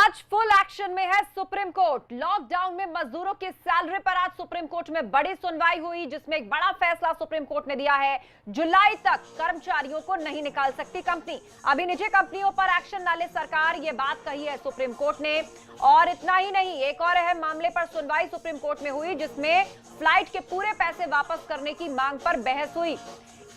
आज full action में है सुप्रीम कोर्ट। लॉकडाउन में मजदूरों की सैलरी पर आज सुप्रीम कोर्ट में बड़ी सुनवाई हुई, जिसमें एक बड़ा फैसला सुप्रीम कोर्ट ने दिया है। जुलाई तक कर्मचारियों को नहीं निकाल सकती कंपनी। अभी निजी कंपनियों पर एक्शन न ले सरकार, ये बात कही है सुप्रीम कोर्ट ने। और इतना ही नहीं, एक और अहम मामले पर सुनवाई सुप्रीम कोर्ट में हुई, जिसमें फ्लाइट के पूरे पैसे वापस करने की मांग पर बहस हुई।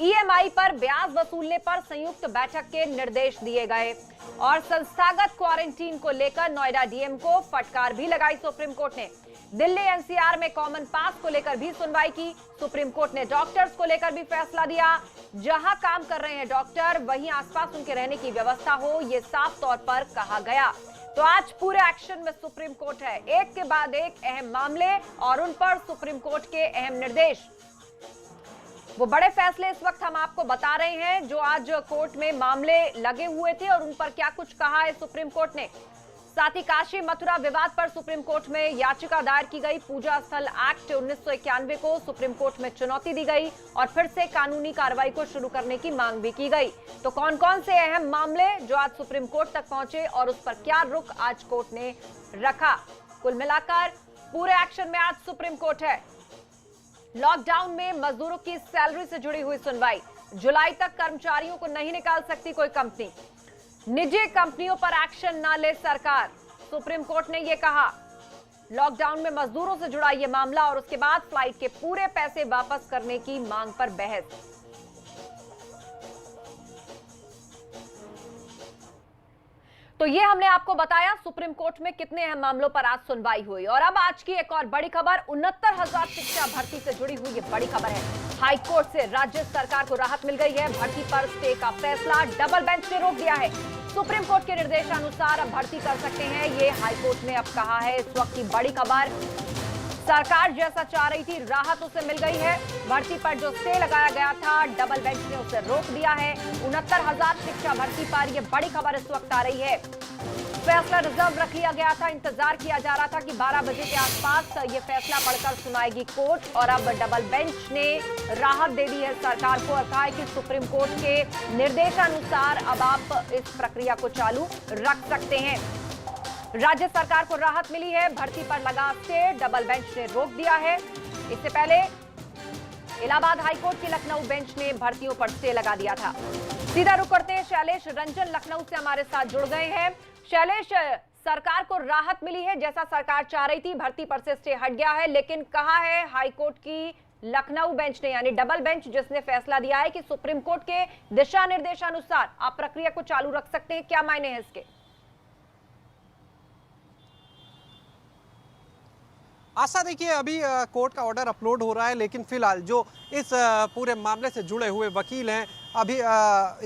ईएमआई पर ब्याज वसूलने पर संयुक्त बैठक के निर्देश दिए गए और संस्थागत क्वारंटीन को लेकर नोएडा डीएम को फटकार भी लगाई सुप्रीम कोर्ट ने। दिल्ली एनसीआर में कॉमन पास को लेकर भी सुनवाई की। सुप्रीम कोर्ट ने डॉक्टर्स को लेकर भी फैसला दिया। जहां काम कर रहे हैं डॉक्टर, वहीं आसपास उनके रहने की व्यवस्था हो, यह साफ तौर पर कहा गया। तो आज पूरे एक्शन में सुप्रीम कोर्ट है, एक के बाद एक अहम मामले और उन पर सुप्रीम कोर्ट के अहम निर्देश। वो बड़े फैसले इस वक्त हम आपको बता रहे हैं, जो आज कोर्ट में मामले लगे हुए थे और उन पर क्या कुछ कहा है सुप्रीम कोर्ट ने। साथ ही काशी मथुरा विवाद पर सुप्रीम कोर्ट में याचिका दायर की गई। पूजा स्थल एक्ट 1991 को सुप्रीम कोर्ट में चुनौती दी गई और फिर से कानूनी कार्रवाई को शुरू करने की मांग भी की गई। तो कौन कौन से अहम मामले जो आज सुप्रीम कोर्ट तक पहुंचे और उस पर क्या रुख आज कोर्ट ने रखा, कुल मिलाकर पूरे एक्शन में आज सुप्रीम कोर्ट है। लॉकडाउन में मजदूरों की सैलरी से जुड़ी हुई सुनवाई। जुलाई तक कर्मचारियों को नहीं निकाल सकती कोई कंपनी। निजी कंपनियों पर एक्शन ना ले सरकार, सुप्रीम कोर्ट ने यह कहा। लॉकडाउन में मजदूरों से जुड़ा यह मामला और उसके बाद फ्लाइट के पूरे पैसे वापस करने की मांग पर बहस। तो ये हमने आपको बताया सुप्रीम कोर्ट में कितने अहम मामलों पर आज सुनवाई हुई। और अब आज की एक और बड़ी खबर, 69,000 शिक्षा भर्ती से जुड़ी हुई ये बड़ी खबर है। हाई कोर्ट से राज्य सरकार को राहत मिल गई है। भर्ती पर स्टे का फैसला डबल बेंच ने रोक दिया है। सुप्रीम कोर्ट के निर्देशानुसार अब भर्ती कर सकते हैं, ये हाई कोर्ट ने अब कहा है। इस वक्त की बड़ी खबर, सरकार जैसा चाह रही थी राहत उसे मिल गई है। भर्ती पर जो स्टे लगाया गया था, डबल बेंच ने उसे रोक दिया है। 69,000 शिक्षा भर्ती पर यह बड़ी खबर इस वक्त आ रही है। फैसला रिजर्व रख लिया गया था, इंतजार किया जा रहा था कि 12 बजे के आसपास यह फैसला पढ़कर सुनाएगी कोर्ट। और अब डबल बेंच ने राहत दे दी है सरकार को और कहा है कि सुप्रीम कोर्ट के निर्देशानुसार अब आप इस प्रक्रिया को चालू रख सकते हैं। राज्य सरकार को राहत मिली है, भर्ती पर लगा स्टे डबल बेंच ने रोक दिया है। इससे पहले इलाहाबाद हाईकोर्ट की लखनऊ बेंच ने भर्तियों पर स्टे लगा दिया था। सीधा रुख करते हैं, शैलेश रंजन लखनऊ से हमारे साथ जुड़ गए हैं। शैलेश, सरकार को राहत मिली है, जैसा सरकार चाह रही थी, भर्ती पर से स्टे हट गया है, लेकिन कहा है हाईकोर्ट की लखनऊ बेंच ने, यानी डबल बेंच, जिसने फैसला दिया है कि सुप्रीम कोर्ट के दिशा निर्देशानुसार आप प्रक्रिया को चालू रख सकते हैं। क्या मायने हैं इसके? आशा, देखिए अभी कोर्ट का ऑर्डर अपलोड हो रहा है, लेकिन फिलहाल जो इस पूरे मामले से जुड़े हुए वकील हैं, अभी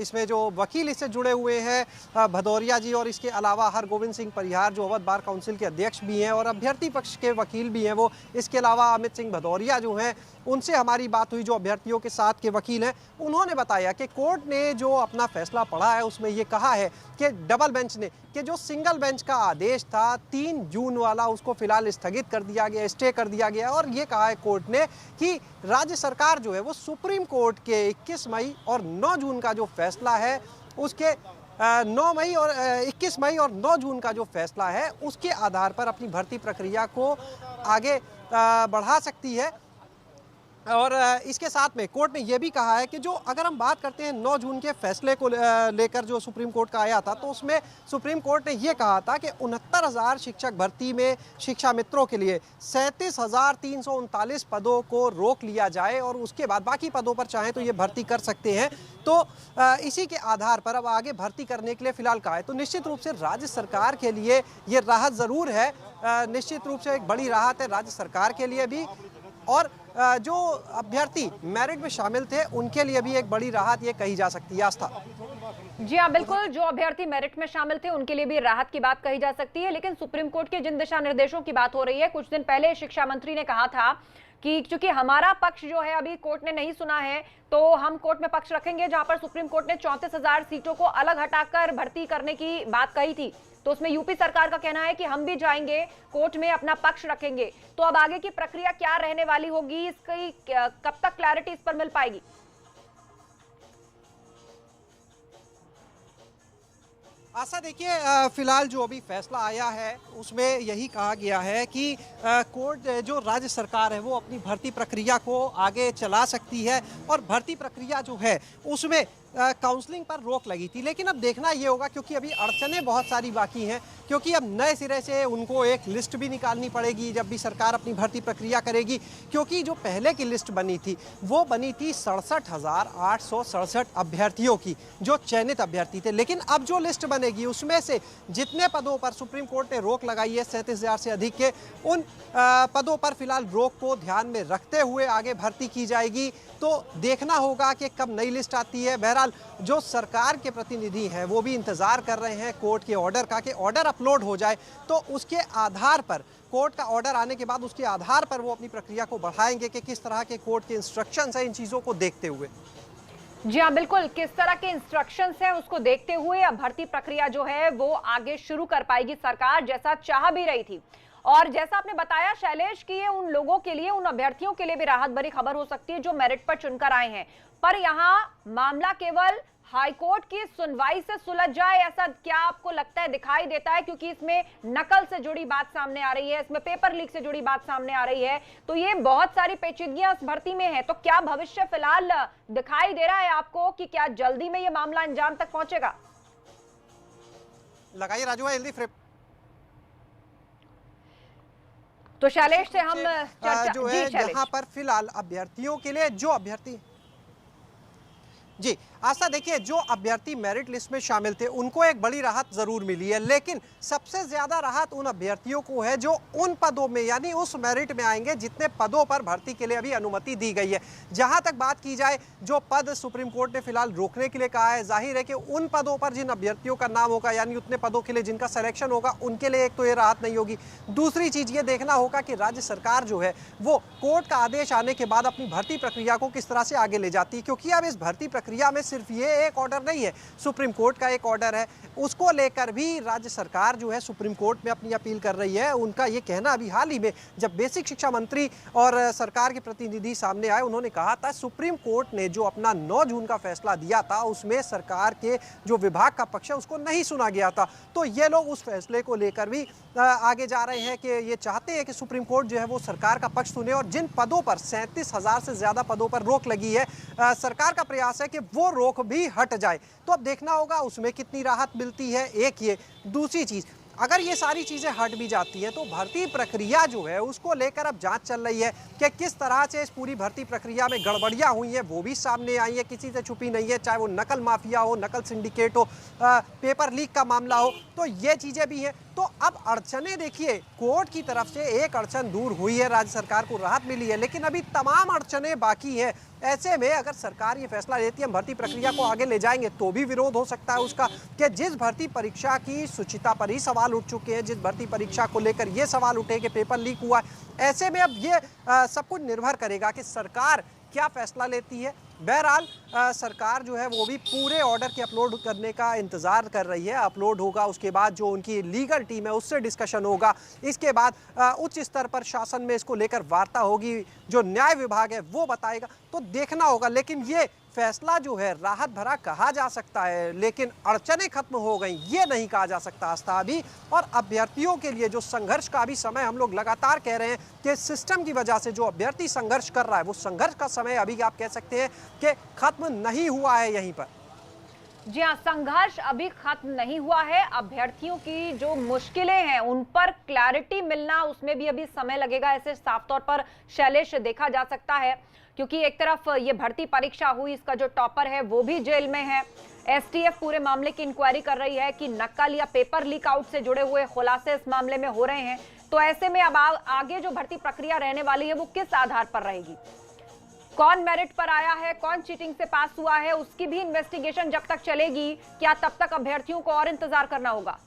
इसमें जो वकील इससे जुड़े हुए हैं भदौरिया जी, और इसके अलावा हरगोविंद सिंह परिहार जो अवध बार काउंसिल के अध्यक्ष भी हैं और अभ्यर्थी पक्ष के वकील भी हैं वो, इसके अलावा अमित सिंह भदौरिया जो हैं, उनसे हमारी बात हुई, जो अभ्यर्थियों के साथ के वकील हैं। उन्होंने बताया कि कोर्ट ने जो अपना फैसला पढ़ा है उसमें ये कहा है कि डबल बेंच ने कि जो सिंगल बेंच का आदेश था 3 जून वाला, उसको फिलहाल स्थगित कर दिया गया, स्टे कर दिया गया। और ये कहा है कोर्ट ने कि राज्य सरकार जो है वो सुप्रीम कोर्ट के 21 मई और 9 जून का जो फैसला है उसके 9 मई और 21 मई और 9 जून का जो फैसला है उसके आधार पर अपनी भर्ती प्रक्रिया को आगे बढ़ा सकती है। और इसके साथ में कोर्ट ने यह भी कहा है कि जो अगर हम बात करते हैं 9 जून के फैसले को लेकर जो सुप्रीम कोर्ट का आया था, तो उसमें सुप्रीम कोर्ट ने यह कहा था कि 69,000 शिक्षक भर्ती में शिक्षा मित्रों के लिए 37,339 पदों को रोक लिया जाए और उसके बाद बाकी पदों पर चाहें तो ये भर्ती कर सकते हैं। तो इसी के आधार पर अब आगे भर्ती करने के लिए फिलहाल कहा है। तो निश्चित रूप से राज्य सरकार के लिए ये राहत ज़रूर है, निश्चित रूप से एक बड़ी राहत है राज्य सरकार के लिए भी, और जो अभ्यर्थी मेरिट में शामिल थे उनके लिए भी एक बड़ी राहत ये कही जा सकती है। आस्था जी हाँ, बिल्कुल, जो अभ्यर्थी मेरिट में शामिल थे उनके लिए भी राहत की बात कही जा सकती है। लेकिन सुप्रीम कोर्ट के जिन दिशा निर्देशों की बात हो रही है, कुछ दिन पहले शिक्षा मंत्री ने कहा था कि चूंकि हमारा पक्ष जो है अभी कोर्ट ने नहीं सुना है, तो हम कोर्ट में पक्ष रखेंगे। जहां पर सुप्रीम कोर्ट ने 34,000 सीटों को अलग हटाकर भर्ती करने की बात कही थी, तो उसमें यूपी सरकार का कहना है कि हम भी जाएंगे कोर्ट में, अपना पक्ष रखेंगे। तो अब आगे की प्रक्रिया क्या रहने वाली होगी, इसकी कब तक क्लैरिटी इस पर मिल पाएगी? आशा देखिए फिलहाल जो अभी फैसला आया है उसमें यही कहा गया है कि कोर्ट जो राज्य सरकार है वो अपनी भर्ती प्रक्रिया को आगे चला सकती है और भर्ती प्रक्रिया जो है उसमें काउंसलिंग पर रोक लगी थी। लेकिन अब देखना ये होगा क्योंकि अभी अड़चनें बहुत सारी बाकी हैं, क्योंकि अब नए सिरे से उनको एक लिस्ट भी निकालनी पड़ेगी जब भी सरकार अपनी भर्ती प्रक्रिया करेगी, क्योंकि जो पहले की लिस्ट बनी थी वो बनी थी 67,867 अभ्यर्थियों की, जो चयनित अभ्यर्थी थे। लेकिन अब जो लिस्ट बनेगी उसमें से जितने पदों पर सुप्रीम कोर्ट ने रोक लगाई है 37,000 से अधिक के, उन पदों पर फिलहाल रोक को ध्यान में रखते हुए आगे भर्ती की जाएगी। तो देखना होगा कि कब नई लिस्ट आती है। बहरहाल जो सरकार के प्रतिनिधि हैं वो भी इंतजार कर रहे हैं कोर्ट के ऑर्डर का, कि ऑर्डर अपलोड हो जाए तो उसके आधार पर, कोर्ट का ऑर्डर आने के बाद उसके आधार पर वो अपनी प्रक्रिया को बढ़ाएंगे कि किस तरह के कोर्ट के इंस्ट्रक्शंस हैं इन चीज़ों को देखते हुए। जी हाँ, बिल्कुल, किस तरह के इंस्ट्रक्शंस हैं उसको देखते हुए अब भर्ती प्रक्रिया जो है वो आगे शुरू कर पाएगी सरकार, जैसा चाह भी रही थी। और जैसा आपने बताया शैलेश कि ये उन लोगों के लिए, उन अभ्यर्थियों के लिए भी राहत भरी खबर हो सकती है जो मेरिट पर चुनकर आए हैं, पर यहाँ मामला केवल हाईकोर्ट की सुनवाई से सुलझ जाए ऐसा क्या आपको लगता है, दिखाई देता है? क्योंकि इसमें नकल से जुड़ी बात सामने आ रही है, इसमें पेपर लीक से जुड़ी बात सामने आ रही है, तो ये बहुत सारी पेचीदगियां इस भर्ती में है। तो क्या भविष्य फिलहाल दिखाई दे रहा है आपको कि क्या जल्दी में ये मामला अंजाम तक पहुंचेगा? लगाइए राजू जल्दी फ्रेम। तो शैलेश से हम चर्चा जो है यहाँ पर फिलहाल अभ्यर्थियों के लिए, जो अभ्यर्थी जी आशा देखिए जो अभ्यर्थी मेरिट लिस्ट में शामिल थे उनको एक बड़ी राहत जरूर मिली है, लेकिन सबसे ज्यादा राहत उन अभ्यर्थियों को है जो उन पदों में यानी उस मेरिट में आएंगे जितने पदों पर भर्ती के लिए अभी अनुमति दी गई है। जहां तक बात की जाए जो पद सुप्रीम कोर्ट ने फिलहाल रोकने के लिए कहा है, जाहिर है कि उन पदों पर जिन अभ्यर्थियों का नाम होगा यानी उतने पदों के लिए जिनका सिलेक्शन होगा उनके लिए एक तो ये राहत नहीं होगी। दूसरी चीज ये देखना होगा कि राज्य सरकार जो है वो कोर्ट का आदेश आने के बाद अपनी भर्ती प्रक्रिया को किस तरह से आगे ले जाती है, क्योंकि अब इस भर्ती प्रक्रिया में सिर्फ ये एक ऑर्डर नहीं है, सुप्रीम कोर्ट का एक ऑर्डर है, उसको लेकर भी राज्य सरकार जो है सुप्रीम कोर्ट में अपनी अपील कर रही है। उनका ये कहना अभी हाल ही में जब बेसिक शिक्षा मंत्री और सरकार के प्रतिनिधि सामने आए, उन्होंने कहा था सुप्रीम कोर्ट ने जो अपना 9 जून का फैसला दिया था उसमें सरकार के जो विभाग का पक्ष है उसको नहीं सुना गया था। तो ये लोग उस फैसले को लेकर भी आगे जा रहे हैं कि ये चाहते हैं कि सुप्रीम कोर्ट जो है वो सरकार का पक्ष सुने, और जिन पदों पर 37,000 से ज्यादा पदों पर रोक लगी है, सरकार का प्रयास है कि वो रोक भी हट जाए। तो अब देखना होगा उसमें कितनी राहत मिलती है, एक ये। दूसरी चीज, अगर ये सारी चीजें हट भी जाती हैं तो भर्ती प्रक्रिया जो है उसको लेकर अब जांच चल रही है कि किस तरह से इस पूरी भर्ती प्रक्रिया में गड़बड़ियां हुई हैं, वो भी सामने आई है, किसी से छुपी नहीं है, चाहे वो नकल माफिया हो, नकल सिंडिकेट हो, पेपर लीक का मामला हो, तो ये चीजें भी हैं। तो अब अड़चनें देखिए, कोर्ट की तरफ से एक अड़चन दूर हुई है, राज्य सरकार को राहत मिली है, लेकिन अभी तमाम अड़चनें बाकी हैं। ऐसे में अगर सरकार ये फैसला लेती है हम भर्ती प्रक्रिया को आगे ले जाएंगे तो भी विरोध हो सकता है उसका, कि जिस भर्ती परीक्षा की शुचिता पर ही सवाल उठ चुके हैं, जिस भर्ती परीक्षा को लेकर ये सवाल उठे कि पेपर लीक हुआ है, ऐसे में अब ये सब कुछ निर्भर करेगा कि सरकार क्या फैसला लेती है। बहरहाल सरकार जो है वो भी पूरे ऑर्डर के अपलोड करने का इंतजार कर रही है। अपलोड होगा उसके बाद जो उनकी लीगल टीम है उससे डिस्कशन होगा, इसके बाद उच्च स्तर पर शासन में इसको लेकर वार्ता होगी, जो न्याय विभाग है वो बताएगा, तो देखना होगा। लेकिन ये फैसला जो है राहत भरा कहा जा सकता है, लेकिन अड़चनें खत्म हो गई ये नहीं कहा जा सकता आस्था अभी। और अभ्यर्थियों के लिए जो संघर्ष का अभी समय, हम लोग लगातार कह रहे हैं कि सिस्टम की वजह से जो अभ्यर्थी संघर्ष कर रहा है वो संघर्ष का समय अभी आप कह सकते हैं कि खत्म नहीं हुआ है यहीं पर। जी हाँ, संघर्ष अभी खत्म नहीं हुआ है। अभ्यर्थियों की जो मुश्किलें हैं उन पर क्लैरिटी मिलना, उसमें भी अभी समय लगेगा, ऐसे साफ तौर पर शैलेश देखा जा सकता है। क्योंकि एक तरफ ये भर्ती परीक्षा हुई, इसका जो टॉपर है वो भी जेल में है, एसटीएफ पूरे मामले की इंक्वायरी कर रही है कि नकल या पेपर लीक आउट से जुड़े हुए खुलासे इस मामले में हो रहे हैं। तो ऐसे में अब आगे जो भर्ती प्रक्रिया रहने वाली है वो किस आधार पर रहेगी, कौन मेरिट पर आया है, कौन चीटिंग से पास हुआ है, उसकी भी इन्वेस्टिगेशन जब तक चलेगी, क्या तब तक अभ्यर्थियों को और इंतजार करना होगा?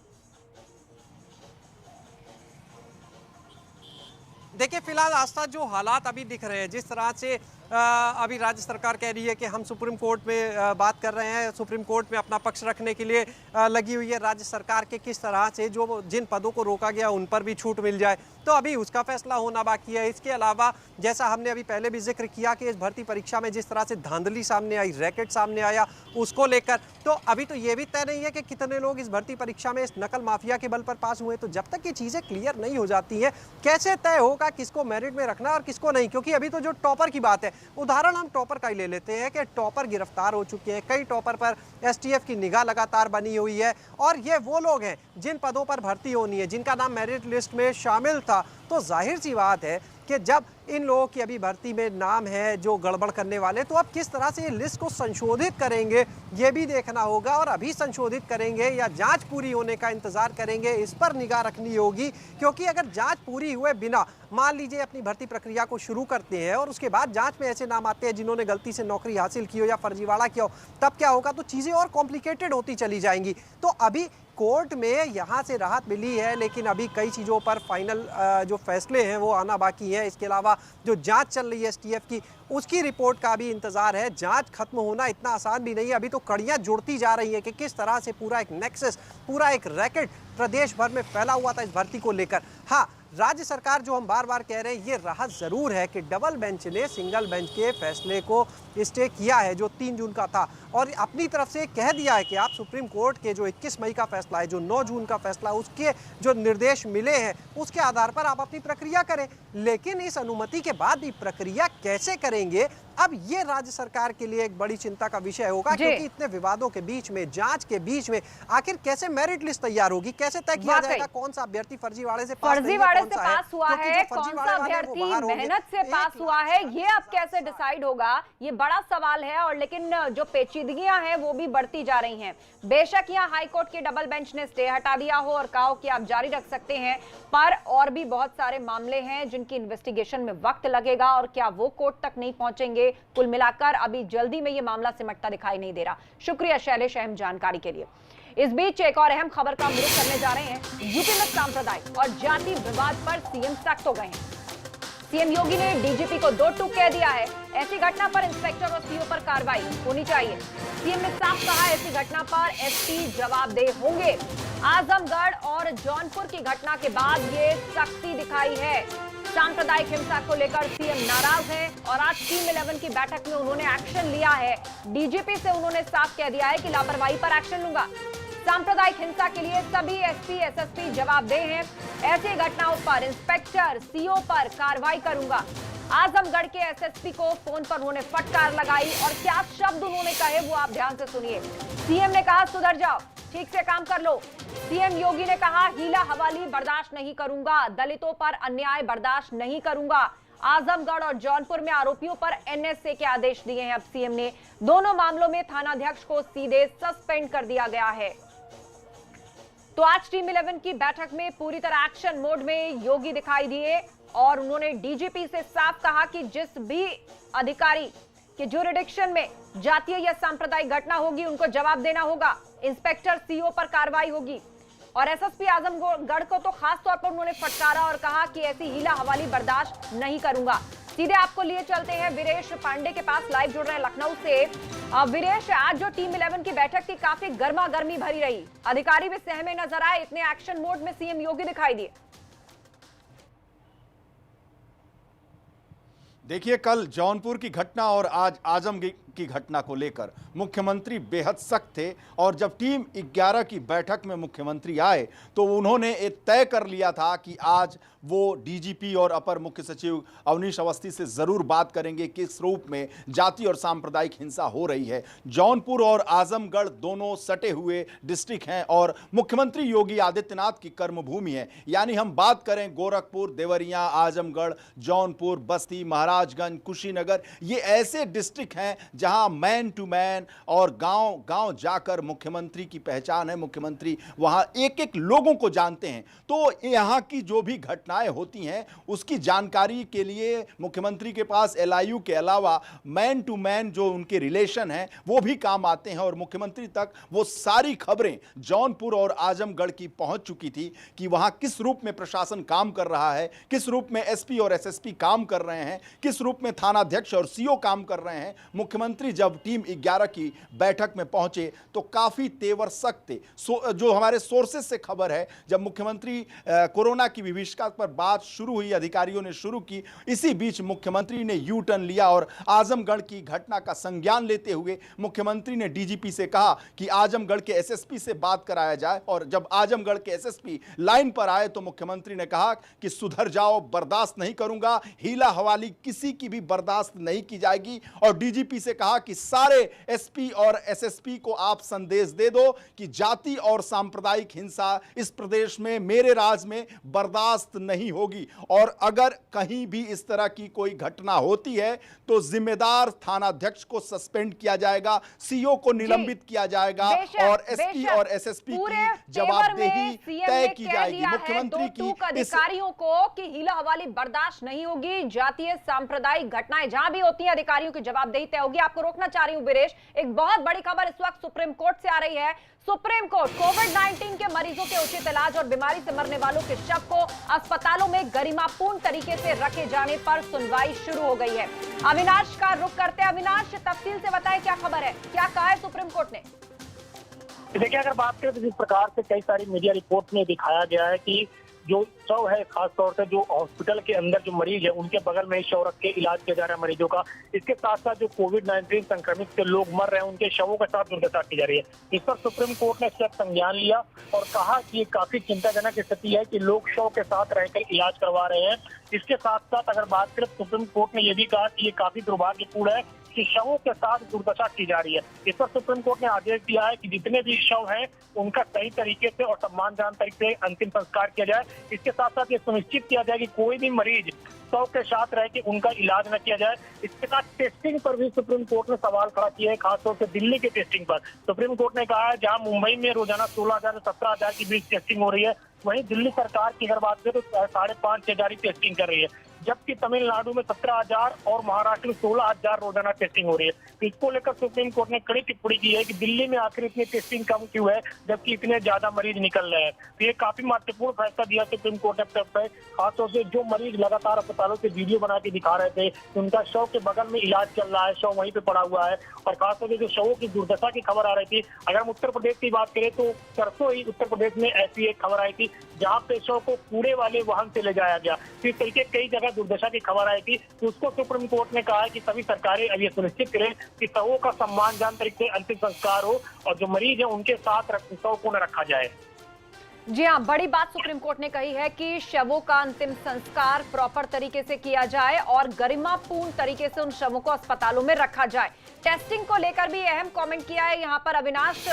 देखिए फिलहाल आस्था जो हालात अभी दिख रहे हैं, जिस तरह से अभी राज्य सरकार कह रही है कि हम सुप्रीम कोर्ट में बात कर रहे हैं, सुप्रीम कोर्ट में अपना पक्ष रखने के लिए लगी हुई है राज्य सरकार के किस तरह से जो जिन पदों को रोका गया उन पर भी छूट मिल जाए, तो अभी उसका फैसला होना बाकी है। इसके अलावा जैसा हमने अभी पहले भी जिक्र किया कि इस भर्ती परीक्षा में जिस तरह से धांधली सामने आई, रैकेट सामने आया, उसको लेकर तो अभी तो ये भी तय नहीं है कि कितने लोग इस भर्ती परीक्षा में इस नकल माफिया के बल पर पास हुए। तो जब तक ये चीज़ें क्लियर नहीं हो जाती हैं, कैसे तय होगा किसको मेरिट में रखना और किसको नहीं? क्योंकि अभी तो जो टॉपर की बात है, उदाहरण हम टॉपर का ही ले लेते हैं कि टॉपर गिरफ्तार हो चुके हैं, कई टॉपर पर एसटीएफ की निगाह लगातार बनी हुई है और ये वो लोग हैं जिन पदों पर भर्ती होनी है, जिनका नाम मेरिट लिस्ट में शामिल था। तो जाहिर सी बात है कि जब इन लोगों की अभी भर्ती में नाम है जो गड़बड़ करने वाले, तो अब किस तरह से ये लिस्ट को संशोधित करेंगे ये भी देखना होगा। और अभी संशोधित करेंगे या जांच पूरी होने का इंतजार करेंगे, इस पर निगाह रखनी होगी। क्योंकि अगर जांच पूरी हुए बिना मान लीजिए अपनी भर्ती प्रक्रिया को शुरू करते हैं और उसके बाद जांच में ऐसे नाम आते हैं जिन्होंने गलती से नौकरी हासिल की हो या फर्जीवाड़ा किया हो, तब क्या होगा? तो चीज़ें और कॉम्प्लिकेटेड होती चली जाएंगी। तो अभी कोर्ट में यहाँ से राहत मिली है, लेकिन अभी कई चीज़ों पर फाइनल जो फैसले हैं वो आना बाकी है। इसके अलावा जो जांच चल रही है एसटीएफ की, उसकी रिपोर्ट का भी इंतजार है। जांच खत्म होना इतना आसान भी नहीं है, अभी तो कड़ियाँ जुड़ती जा रही है कि किस तरह से पूरा एक नेक्सस, पूरा एक रैकेट प्रदेश भर में फैला हुआ था इस भर्ती को लेकर। हाँ, राज्य सरकार जो हम बार बार कह रहे हैं, ये राहत ज़रूर है कि डबल बेंच ने सिंगल बेंच के फैसले को स्टे किया है जो 3 जून का था, और अपनी तरफ से कह दिया है कि आप सुप्रीम कोर्ट के जो 21 मई का फैसला है, जो 9 जून का फैसला, उसके जो निर्देश मिले हैं उसके आधार पर आप अपनी प्रक्रिया करें। लेकिन इस अनुमति के बाद भी प्रक्रिया कैसे करेंगे, अब ये राज्य सरकार के लिए एक बड़ी चिंता का विषय होगा। क्योंकि इतने विवादों के बीच में, जांच के बीच में आखिर कैसे मेरिट लिस्ट तैयार होगी, कैसे तय किया जाएगा कौन सा अभ्यर्थी फर्जीवाड़े से पास हुआ है, कौन सा अभ्यर्थी मेहनत से पास हुआ है, ये अब कैसे डिसाइड होगा, ये बड़ा सवाल है। और लेकिन जो पेचीदगियां हैं वो भी बढ़ती जा रही हैं। बेशक यहाँ हाईकोर्ट के डबल बेंच ने स्टे हटा दिया हो और कहा हो कि आप जारी रख सकते हैं, पर और भी बहुत सारे मामले हैं जिनकी इन्वेस्टिगेशन में वक्त लगेगा और क्या वो कोर्ट तक नहीं पहुंचेंगे। कुल मिलाकर अभी जल्दी में ये मामला सिमटता दिखाई नहीं दे रहा। शुक्रिया शैलेश अहम जानकारी के लिए। इस बीच एक और अहम खबर का रुख करने जा रहे हैं। यूपी में सांप्रदायिक और जाति विवाद पर सीएम सख्त हो गए हैं। सीएम योगी ने डीजीपी को 2 टूक कह दिया है। ऐसी घटना पर इंस्पेक्टर और सीओ पर कार्रवाई होनी चाहिए। सीएम ने साफ कहा, ऐसी घटना पर एसपी जवाबदेह होंगे। आजमगढ़ और जौनपुर की घटना के बाद ये सख्ती दिखाई है। सांप्रदायिक हिंसा को लेकर सीएम नाराज हैं और आज टीम 11 की बैठक में उन्होंने एक्शन लिया है। डीजीपी से उन्होंने साफ कह दिया है कि लापरवाही पर एक्शन लूंगा। सांप्रदायिक हिंसा के लिए सभी एसपी एसएसपी जवाबदेह हैं। ऐसी घटनाओं पर इंस्पेक्टर सीओ पर कार्रवाई करूंगा। आजमगढ़ के एसएसपी को फोन पर उन्होंने फटकार लगाई और क्या शब्द उन्होंने कहे वो आप ध्यान से सुनिए। सीएम ने कहा, सुधर जाओ, ठीक से काम कर लो। सीएम योगी ने कहा, हीला हवाली बर्दाश्त नहीं करूंगा, दलितों पर अन्याय बर्दाश्त नहीं करूंगा। आजमगढ़ और जौनपुर में आरोपियों पर एनएसए के आदेश दिए हैं अब सीएम ने। दोनों मामलों में थानाध्यक्ष को सीधे सस्पेंड कर दिया गया है। तो आज टीम 11 की बैठक में पूरी तरह एक्शन मोड में योगी दिखाई दिए और उन्होंने डीजीपी से साफ कहा कि जिस भी अधिकारी के ज्यूरिडिक्शन में जातीय या सांप्रदायिक घटना होगी उनको जवाब देना होगा। इंस्पेक्टर सीओ पर कार्रवाई होगी। और एसएसपी आजमगढ़ को तो खास तौर पर उन्होंने फटकारा और कहा कि ऐसी हीला हवाली बर्दाश्त नहीं करूंगा। सीधे आपको लिए चलते हैं वीरेश पांडे के पास, लाइव जुड़ रहे हैं लखनऊ से। वीरेश, आज जो टीम 11 की बैठक थी काफी गर्मा गर्मी भरी रही, अधिकारी भी सहमे नजर आए, इतने एक्शन मोड में सीएम योगी दिखाई दिए। देखिए, कल जौनपुर की घटना और आज आजमगढ़ की घटना को लेकर मुख्यमंत्री बेहद सख्त थे और जब टीम 11 की बैठक में मुख्यमंत्री आए तो उन्होंने एक तय कर लिया था कि आज वो डीजीपी और अपर मुख्य सचिव अवनीश अवस्थी से जरूर बात करेंगे किस रूप में जाति और सांप्रदायिक हिंसा हो रही है। जौनपुर और आजमगढ़ दोनों सटे हुए डिस्ट्रिक्ट हैं और मुख्यमंत्री योगी आदित्यनाथ की कर्मभूमि है। यानी हम बात करें गोरखपुर, देवरिया, आजमगढ़, जौनपुर, बस्ती, महाराजगंज, कुशीनगर, ये ऐसे डिस्ट्रिक्ट हैं जहां मैन टू मैन और गांव गांव जाकर मुख्यमंत्री की पहचान है, मुख्यमंत्री वहां एक एक लोगों को जानते हैं। तो यहां की जो भी घटनाएं होती हैं उसकी जानकारी के लिए मुख्यमंत्री के पास एलआईयू के अलावा मैन टू मैन जो उनके रिलेशन हैं वो भी काम आते हैं, और मुख्यमंत्री तक वो सारी खबरें जौनपुर और आजमगढ़ की पहुंच चुकी थी कि वहां किस रूप में प्रशासन काम कर रहा है, किस रूप में एसपी और एसएसपी काम कर रहे हैं, किस रूप में थानाध्यक्ष और सीओ काम कर रहे हैं। मुख्यमंत्री जब टीम 11 की बैठक में पहुंचे तो काफी तेवर सख्त थे। जो हमारे सोर्सेस से खबर है, जब मुख्यमंत्री कोरोना की विभीषिका पर बात शुरू हुई, अधिकारियों ने शुरू की, इसी बीच मुख्यमंत्री ने यू टर्न लिया और आजमगढ़ की घटना का संज्ञान लेते हुए मुख्यमंत्री ने डीजीपी से कहा कि आजमगढ़ के एसएसपी से बात कराया जाए। और जब आजमगढ़ के एसएसपी लाइन पर आए तो मुख्यमंत्री ने कहा कि सुधर जाओ, बर्दाश्त नहीं करूंगा, हीला हवाली किसी की भी बर्दाश्त नहीं की जाएगी। और डीजीपी से कहा कि सारे एसपी और एसएसपी को आप संदेश दे दो कि जाति और सांप्रदायिक हिंसा इस प्रदेश में, मेरे राज में बर्दाश्त नहीं होगी, और अगर कहीं भी इस तरह की कोई घटना होती है तो जिम्मेदार थानाध्यक्ष को सस्पेंड किया जाएगा, सीओ को निलंबित किया जाएगा और एसपी और एसएसपी की जवाबदेही तय की जाएगी। मुख्यमंत्री की अधिकारियों को कि हीला हवाली बर्दाश्त नहीं होगी, जातीय सांप्रदायिक घटनाएं जहां भी होती हैं अधिकारियों की जवाबदेही तय होगी। आपको रोकना चाह रही हूं वीरेश, एक बहुत बड़ी खबर इस वक्त सुप्रीम कोर्ट से आ रही है। सुप्रीम कोर्ट कोविड-19 के मरीजों के उचित इलाज और बीमारी से मरने वालों के शव को अस्पतालों में गरिमापूर्ण तरीके से रखे जाने पर सुनवाई शुरू हो गई है। अविनाश का रुख करते हैं। अविनाश, तफसील से बताएं क्या खबर है, क्या कहा है सुप्रीम कोर्ट ने? देखिए, अगर बात करें तो जिस प्रकार से कई सारी मीडिया रिपोर्ट में दिखाया गया है कि जो शव है, खासतौर से जो हॉस्पिटल के अंदर जो मरीज है उनके बगल में ही शव रख के इलाज किया जा रहा है मरीजों का। इसके साथ साथ जो कोविड-19 संक्रमित के लोग मर रहे हैं उनके शवों के साथ दुर्दशा की जा रही है। इस पर सुप्रीम कोर्ट ने इसका संज्ञान लिया और कहा कि ये काफी चिंताजनक स्थिति है कि लोग शव के साथ रहकर इलाज करवा रहे हैं। इसके साथ साथ अगर बात करें, सुप्रीम कोर्ट ने यह भी कहा कि ये काफी दुर्भाग्यपूर्ण है कि शवों के साथ दुर्दशा की जा रही है। इस पर सुप्रीम कोर्ट ने आदेश दिया है कि जितने भी शव हैं उनका सही तरीके से और सम्मानजनक तरीके से अंतिम संस्कार किया जाए। इसके साथ साथ ये सुनिश्चित किया जाए कि कोई भी मरीज शव के साथ रह के उनका इलाज न किया जाए। इसके साथ टेस्टिंग पर भी सुप्रीम कोर्ट ने सवाल खड़ा किया है, खासतौर से दिल्ली के टेस्टिंग पर। सुप्रीम कोर्ट ने कहा है जहां मुंबई में रोजाना 16,000 से 17,000 के बीच टेस्टिंग हो रही है, वहीं दिल्ली सरकार की अगर बात करें तो 5,500 की टेस्टिंग कर रही है, जबकि तमिलनाडु में 17,000 और महाराष्ट्र में 16,000 रोजाना टेस्टिंग हो रही है। तो इसको लेकर सुप्रीम कोर्ट ने कड़ी टिप्पणी की है कि दिल्ली में आखिर इतनी टेस्टिंग कम क्यों है जबकि इतने ज्यादा मरीज निकल रहे हैं। तो ये काफी महत्वपूर्ण फैसला दिया सुप्रीम कोर्ट ने अपने पर। खासतौर से जो मरीज लगातार अस्पतालों से वीडियो बना के दिखा रहे थे, उनका शव के बगल में इलाज चल रहा है, शव वहीं पे पड़ा हुआ है, और खासतौर से जो शवों की दुर्दशा की खबर आ रही थी। अगर हम उत्तर प्रदेश की बात करें तो परसों ही उत्तर प्रदेश में ऐसी एक खबर आई थी जहाँ पे शव को कूड़े वाले वाहन से ले जाया गया। तो इस तरीके कई जगह दुर्दशा की खबर आई थी। तो उसको सुप्रीम कोर्ट ने कहा है कि सभी सरकारें अब ये सुनिश्चित करें कि शवों का सम्मानजनक तरीके से अंतिम संस्कार हो और जो मरीज है उनके साथ शव को न रखा जाए। जी हाँ, बड़ी बात सुप्रीम कोर्ट ने कही है कि शवों का अंतिम संस्कार प्रॉपर तरीके से किया जाए और गरिमापूर्ण तरीके से उन शवों को अस्पतालों में रखा जाए। टेस्टिंग को लेकर भी अहम कमेंट किया है यहाँ पर अविनाश,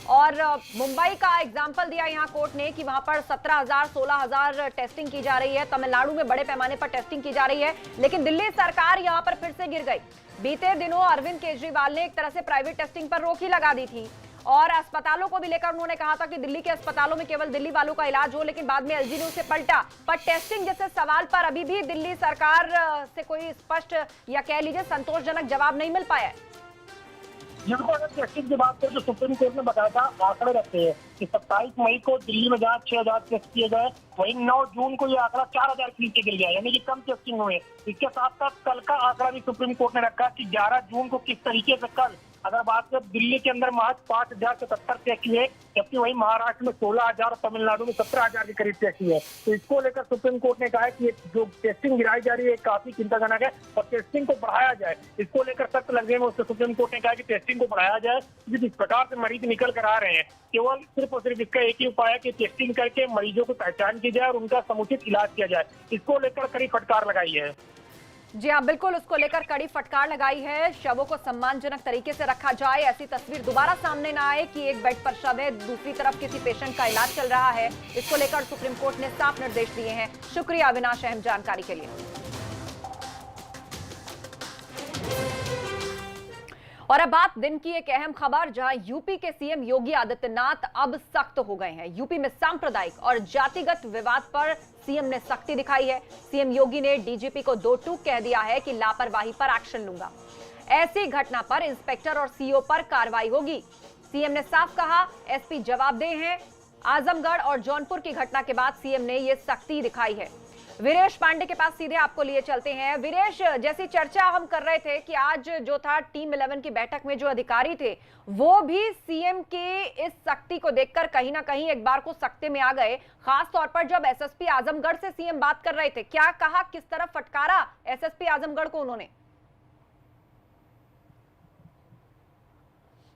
और मुंबई का एग्जांपल दिया यहाँ कोर्ट ने कि वहां पर 17,000 16,000 टेस्टिंग की जा रही है। तमिलनाडु में बड़े पैमाने पर टेस्टिंग की जा रही है, लेकिन दिल्ली सरकार यहाँ पर फिर से गिर गई। बीते दिनों अरविंद केजरीवाल ने एक तरह से प्राइवेट टेस्टिंग पर रोक ही लगा दी थी और अस्पतालों को भी लेकर उन्होंने कहा था कि दिल्ली के अस्पतालों में केवल दिल्ली वालों का इलाज हो, लेकिन बाद में एलजी ने उसे पलटा। पर टेस्टिंग जैसे सवाल पर अभी भी दिल्ली सरकार से कोई स्पष्ट या कह लीजिए संतोषजनक जवाब नहीं मिल पाया है। अगर टेस्टिंग की बात करें तो सुप्रीम कोर्ट ने बताया था, आंकड़े रखते हैं कि 27 मई को दिल्ली में जहाँ 6,000 टेस्ट किए गए, वहीं 9 जून को ये आंकड़ा 4,000 के नीचे गिर गया, यानी कि कम टेस्टिंग हुए। इसके साथ साथ कल का आंकड़ा भी सुप्रीम कोर्ट ने रखा कि 11 जून को किस तरीके से कल अगर बात करें दिल्ली के अंदर महज 5,077 टेस्ट हुए, जबकि वहीं महाराष्ट्र में 16,000 और तमिलनाडु में 17,000 के करीब टेस्ट हुए। तो इसको लेकर सुप्रीम कोर्ट ने कहा है कि जो टेस्टिंग गिराई जा रही है काफी चिंताजनक है और टेस्टिंग को बढ़ाया जाए। इसको लेकर सख्त लगने में उससे सुप्रीम कोर्ट ने कहा कि टेस्टिंग को बढ़ाया जाए। जिस प्रकार से मरीज निकल कर आ रहे हैं, केवल सिर्फ और सिर्फ इसका एक ही उपाय है कि टेस्टिंग करके मरीजों की पहचान की जाए और उनका समुचित इलाज किया जाए। इसको लेकर कड़ी फटकार लगाई है। जी हाँ, बिल्कुल, उसको लेकर कड़ी फटकार लगाई है। शवों को सम्मानजनक तरीके से रखा जाए, ऐसी तस्वीर दोबारा सामने ना आए कि एक बेड पर शव है, दूसरी तरफ किसी पेशेंट का इलाज चल रहा है। इसको लेकर सुप्रीम कोर्ट ने साफ निर्देश दिए हैं। शुक्रिया अविनाश अहम जानकारी के लिए। और अब बात दिन की एक अहम खबर, जहां यूपी के सीएम योगी आदित्यनाथ अब सख्त हो गए हैं। यूपी में सांप्रदायिक और जातिगत विवाद पर सीएम ने सख्ती दिखाई है। सीएम योगी ने डीजीपी को दो टूक कह दिया है कि लापरवाही पर एक्शन लूंगा। ऐसी घटना पर इंस्पेक्टर और सीओ पर कार्रवाई होगी। सीएम ने साफ कहा, एसपी जवाबदेह हैं। आजमगढ़ और जौनपुर की घटना के बाद सीएम ने यह सख्ती दिखाई है। वीरेश पांडे के पास सीधे आपको लिए चलते हैं। वीरेश, जैसी चर्चा हम कर रहे थे कि आज जो था टीम 11 की बैठक में जो अधिकारी थे वो भी सीएम के इस सख्ती को देखकर कहीं ना कहीं एक बार को सख्ते में आ गए। खास तौर पर जब एसएसपी आजमगढ़ से सीएम बात कर रहे थे, क्या कहा, किस तरफ फटकारा एसएसपी आजमगढ़ को उन्होंने?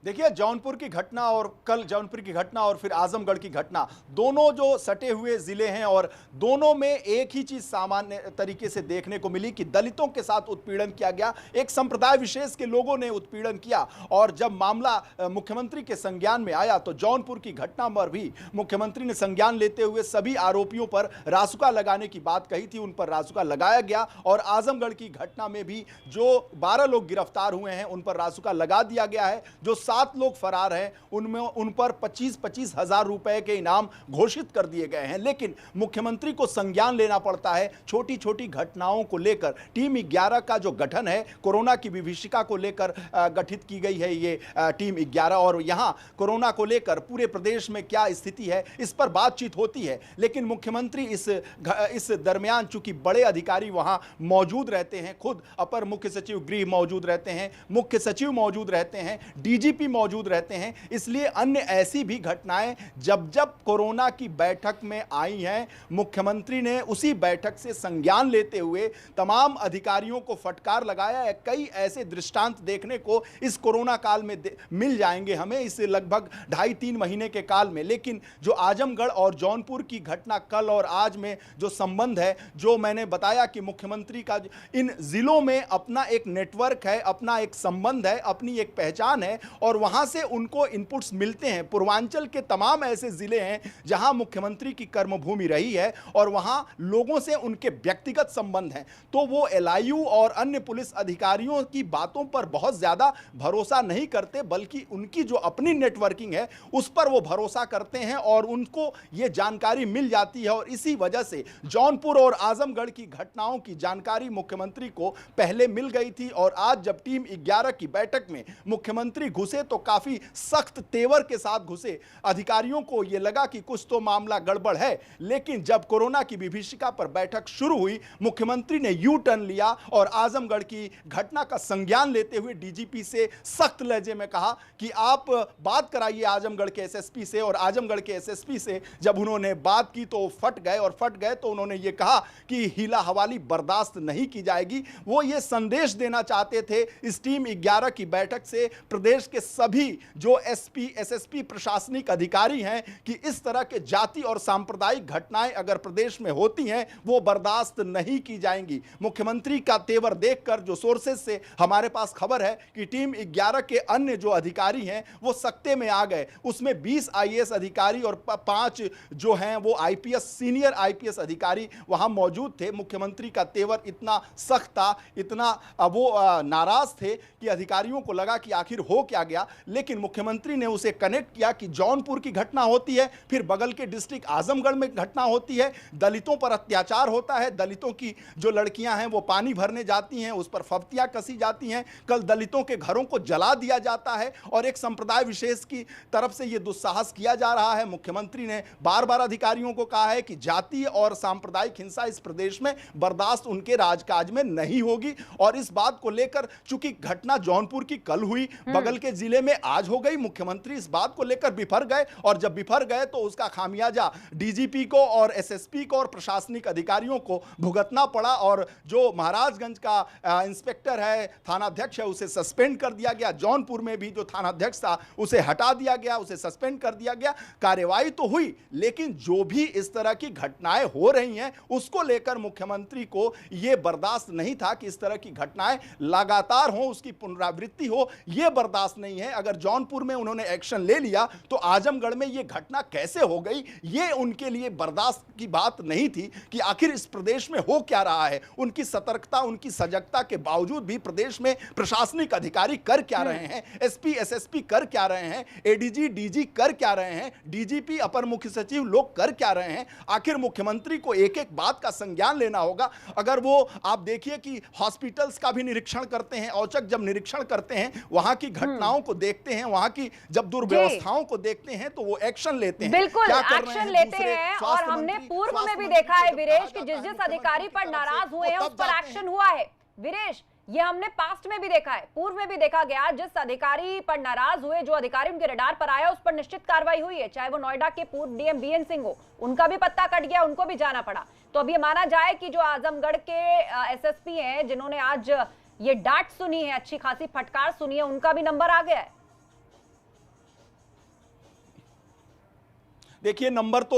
देखिए, जौनपुर की घटना और कल जौनपुर की घटना और फिर आजमगढ़ की घटना, दोनों जो सटे हुए जिले हैं और दोनों में एक ही चीज सामान्य तरीके से देखने को मिली कि दलितों के साथ उत्पीड़न किया गया। एक संप्रदाय विशेष के लोगों ने उत्पीड़न किया और जब मामला मुख्यमंत्री के संज्ञान में आया तो जौनपुर की घटना पर भी मुख्यमंत्री ने संज्ञान लेते हुए सभी आरोपियों पर रासुका लगाने की बात कही थी, उन पर रासुका लगाया गया। और आजमगढ़ की घटना में भी जो 12 लोग गिरफ्तार हुए हैं उन पर रासुका लगा दिया गया है। जो 7 लोग फरार हैं उनमें उन पर 25-25 हजार रुपए के इनाम घोषित कर दिए गए हैं। लेकिन मुख्यमंत्री को संज्ञान लेना पड़ता है छोटी छोटी घटनाओं को लेकर। टीम 11 का जो गठन है, कोरोना की विभीषिका को लेकर गठित की गई है ये टीम 11, और यहां कोरोना को लेकर पूरे प्रदेश में क्या स्थिति है इस पर बातचीत होती है। लेकिन मुख्यमंत्री इस दरमियान चूंकि बड़े अधिकारी वहां मौजूद रहते हैं, खुद अपर मुख्य सचिव गृह मौजूद रहते हैं, मुख्य सचिव मौजूद रहते हैं, डीजीपी मौजूद रहते हैं, इसलिए अन्य ऐसी भी घटनाएं जब जब कोरोना की बैठक में आई हैं, मुख्यमंत्री ने उसी बैठक से संज्ञान लेते हुए तमाम अधिकारियों को फटकार लगाया है। कई ऐसे दृष्टांत देखने को इस कोरोना काल में मिल जाएंगे हमें, इस लगभग 2.5-3 महीने के काल में। लेकिन जो आजमगढ़ और जौनपुर की घटना कल और आज में जो संबंध है, जो मैंने बताया कि मुख्यमंत्री का इन जिलों में अपना एक नेटवर्क है, अपना एक संबंध है, अपनी एक पहचान है और वहां से उनको इनपुट्स मिलते हैं। पूर्वांचल के तमाम ऐसे जिले हैं जहां मुख्यमंत्री की कर्मभूमि रही है और वहां लोगों से उनके व्यक्तिगत संबंध हैं, तो वो एलआईयू और अन्य पुलिस अधिकारियों की बातों पर बहुत ज्यादा भरोसा नहीं करते, बल्कि उनकी जो अपनी नेटवर्किंग है उस पर वो भरोसा करते हैं और उनको ये जानकारी मिल जाती है। और इसी वजह से जौनपुर और आजमगढ़ की घटनाओं की जानकारी मुख्यमंत्री को पहले मिल गई थी और आज जब टीम 11 की बैठक में मुख्यमंत्री घुसे तो काफी सख्त तेवर के साथ घुसे। अधिकारियों को यह लगा कि कुछ तो मामला गड़बड़ है, लेकिन जब कोरोना की विभीषिका पर बैठक शुरू हुई, मुख्यमंत्री ने यू टर्न लिया और आजमगढ़ की घटना का संज्ञान लेते हुए डीजीपी से सख्त लहजे में कहा कि आप बात कराइए आजमगढ़ के एसएसपी से। और आजमगढ़ के एसएसपी से जब उन्होंने बात की तो फट गए तो उन्होंने ये कहा कि हीला हवाली बर्दाश्त नहीं की जाएगी। वो ये संदेश देना चाहते थे इस टीम 11 की बैठक से प्रदेश के सभी जो एसपी एसएसपी प्रशासनिक अधिकारी हैं कि इस तरह के जाति और सांप्रदायिक घटनाएं अगर प्रदेश में होती हैं वो बर्दाश्त नहीं की जाएंगी। मुख्यमंत्री का तेवर देखकर जो सोर्सेज से हमारे पास खबर है कि टीम 11 के अन्य जो अधिकारी हैं वो सख्ते में आ गए। उसमें 20 आईएएस अधिकारी और 5 जो हैं वो आईपीएस सीनियर आईपीएस अधिकारी वहां मौजूद थे। मुख्यमंत्री का तेवर इतना सख्त था, इतना वो नाराज थे कि अधिकारियों को लगा कि आखिर हो क्या गया। लेकिन मुख्यमंत्री ने उसे कनेक्ट किया कि जौनपुर की घटना होती है, फिर बगल के डिस्ट्रिक्ट आजमगढ़ में घटना होती है, दलितों पर अत्याचार होता है, दलितों की जो लड़कियां हैं वो पानी भरने जाती हैं, उस पर फब्तियां कसी जाती हैं, कल दलितों के घरों को जला दिया जाता है और एक संप्रदाय विशेष की तरफ से यह दुस्साहस किया जा रहा है। मुख्यमंत्री ने बार बार अधिकारियों को कहा है कि जाति और सांप्रदायिक हिंसा इस प्रदेश में बर्दाश्त उनके राजकाज में नहीं होगी। और इस बात को लेकर चूंकि घटना जौनपुर की कल हुई, बगल के जिले में आज हो गई, मुख्यमंत्री इस बात को लेकर बिफर गए और जब बिफर गए तो उसका खामियाजा डीजीपी को और एसएसपी को और प्रशासनिक अधिकारियों को भुगतना पड़ा। और जो महाराजगंज का इंस्पेक्टर है, थानाध्यक्ष है, उसे सस्पेंड कर दिया गया। जौनपुर में भी जो थानाध्यक्ष था उसे हटा दिया गया, उसे सस्पेंड कर दिया गया। कार्यवाही तो हुई, लेकिन जो भी इस तरह की घटनाएं हो रही हैं उसको लेकर मुख्यमंत्री को यह बर्दाश्त नहीं था कि इस तरह की घटनाएं लगातार हो, उसकी पुनरावृत्ति हो, यह बर्दाश्त नहीं नहीं है। अगर जौनपुर में उन्होंने एक्शन ले लिया तो आजमगढ़ में यह घटना कैसे हो गई, ये उनके लिए बर्दाश्त की बात नहीं थी कि आखिर इस प्रदेश में हो क्या रहा है। उनकी सतर्कता, उनकी सजगता के बावजूद भी प्रदेश में प्रशासनिक अधिकारी कर क्या रहे हैं, एसपी एसएसपी कर क्या रहे हैं, एडीजी डीजी कर क्या रहे हैं, डीजीपी अपर मुख्य सचिव लोग कर क्या रहे हैं। आखिर मुख्यमंत्री को एक एक बात का संज्ञान लेना होगा। अगर वो आप देखिए कि हॉस्पिटल्स का भी निरीक्षण करते हैं, औचक जब निरीक्षण करते हैं, वहां की घटनाओं को देखते हैं, वहां की जब दुर्व्यवस्थाओं को देखते हैं तो वो एक्शन लेते हैं। बिल्कुल क्या कर रहे एक्शन हैं लेते दूसरे हैं। और स्वास्थ्य हमने मंत्री, पूर्व में स्वास्थ्य भी मंत्री देखा है जब वीरेश कहा कि जाता जिस है अधिकारी पर मुख्यमंत्री नाराज हुए हैं तब उस पर जाते एक्शन हैं। हुआ है। वीरेश, ये हमने पास्ट में भी देखा है, पूर्व में भी देखा गया, जिस अधिकारी पर नाराज हुए, जो अधिकारी उनके रडार पर आया, उस पर निश्चित कार्रवाई हुई है। चाहे वो नोएडा के पूर्व डीएम बीएन सिंह हो, उनका भी पत्ता कट गया, उनको भी जाना पड़ा। तो अब ये माना जाए कि जो आजमगढ़ के एसएसपी हैं, जिन्होंने आज ये डांट सुनी है, अच्छी खासी फटकार सुनी है, उनका भी नंबर आ गया है। देखिए, नंबर तो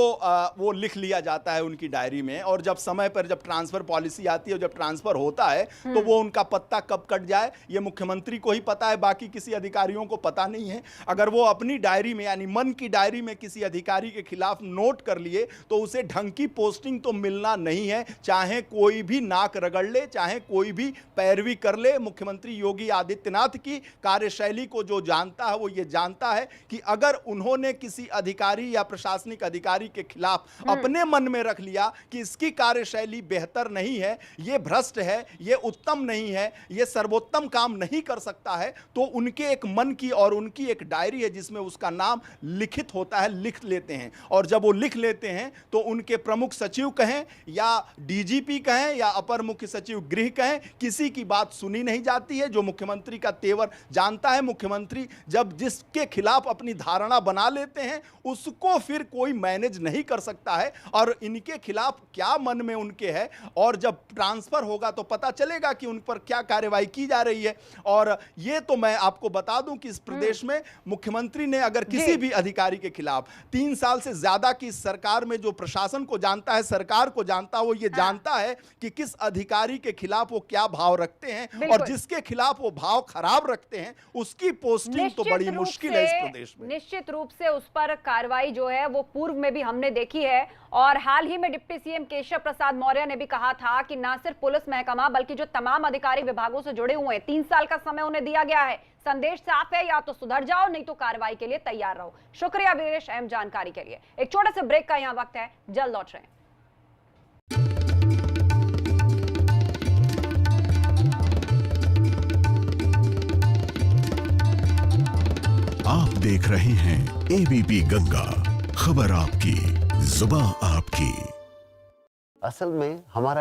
वो लिख लिया जाता है उनकी डायरी में, और जब समय पर जब ट्रांसफर पॉलिसी आती है, जब ट्रांसफर होता है तो वो उनका पत्ता कब कट जाए ये मुख्यमंत्री को ही पता है, बाकी किसी अधिकारियों को पता नहीं है। अगर वो अपनी डायरी में यानी मन की डायरी में किसी अधिकारी के खिलाफ नोट कर लिए तो उसे ढंग की पोस्टिंग तो मिलना नहीं है, चाहे कोई भी नाक रगड़ ले, चाहे कोई भी पैरवी कर ले। मुख्यमंत्री योगी आदित्यनाथ की कार्यशैली को जो जानता है वो ये जानता है कि अगर उन्होंने किसी अधिकारी या प्रशासनिक अधिकारी के खिलाफ अपने मन में रख लिया कि इसकी कार्यशैली बेहतर नहीं है, ये भ्रष्ट है, ये उत्तम नहीं है, ये सर्वोत्तम काम नहीं कर सकता है, तो उनके एक मन की और उनकी एक डायरी है जिसमें उसका नाम लिखित होता है, लिख लेते हैं। और जब वो लिख लेते हैं तो उनके प्रमुख सचिव कहें या डीजीपी कहें या अपर मुख्य सचिव गृह कहें, किसी की बात सुनी नहीं जाती है। जो मुख्यमंत्री का तेवर जानता है, मुख्यमंत्री जब जिसके खिलाफ अपनी धारणा बना लेते हैं उसको फिर कोई मैनेज नहीं कर सकता है। और इनके खिलाफ क्या मन में उनके है, और जब ट्रांसफर होगा तो पता चलेगा कि उन पर क्या कार्रवाई की जा रही है। और ये तो मैं आपको बता दूं कि इस प्रदेश में मुख्यमंत्री ने अगर किसी भी अधिकारी के खिलाफ 3 साल से ज्यादा की सरकार में जो प्रशासन को जानता है, सरकार को जानता है, वो ये जानता है कि किस अधिकारी के खिलाफ वो क्या भाव रखते हैं, और जिसके खिलाफ वो भाव खराब रखते हैं उसकी पोस्टिंग तो बड़ी मुश्किल है इस प्रदेश में। निश्चित रूप से उस पर कार्रवाई जो है वो पूर्व में भी हमने देखी है। और हाल ही में डिप्टी सीएम केशव प्रसाद मौर्य ने भी कहा था कि न सिर्फ पुलिस महकमा बल्कि जो तमाम अधिकारी विभागों से जुड़े हुए हैं, 3 साल का समय उन्हें दिया गया है। संदेश साफ है, या तो सुधर जाओ नहीं तो कार्रवाई के लिए तैयार रहो। शुक्रिया वीरेश अहम जानकारी के लिए। एक छोटे से ब्रेक का यहाँ वक्त है, जल्द लौट रहे हैं। आप देख रहे हैं एबीपी गंगा, खबर आपकी, जुबान आपकी। असल में हमारा